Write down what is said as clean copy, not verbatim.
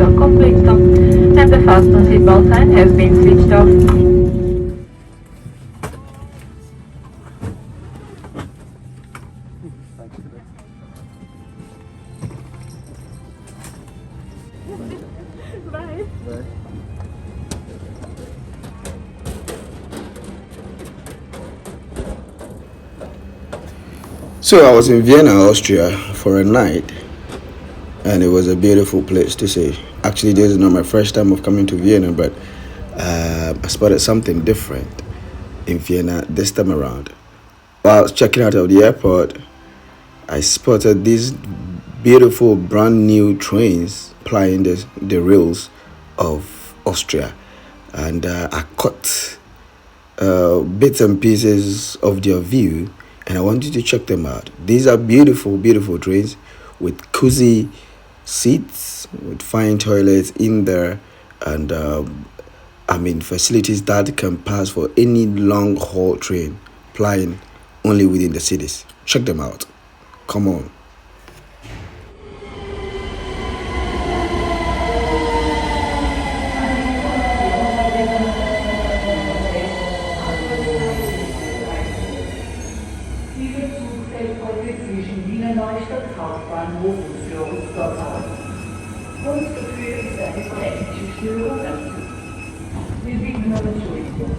have completed, and the fasten seatbelt sign has been switched off. So I was in Vienna, Austria for a night, and it was a beautiful place to see. Actually, this is not my first time of coming to Vienna, but I spotted something different in Vienna this time around. While I was checking out of the airport, I spotted these beautiful brand new trains plying the rails of Austria, and I caught bits and pieces of their view, and I want you to check them out. These are beautiful, beautiful trains with cozy seats, with fine toilets in there, and facilities that can pass for any long haul train plying only within the cities. Check them out. Come on. Dieser Zug hält heute zwischen Wiener Neustadt Hauptbahnhof und Floridsdorf. Grund dafür ist eine technische Störung am Zug. Wir bitten um Entschuldigung.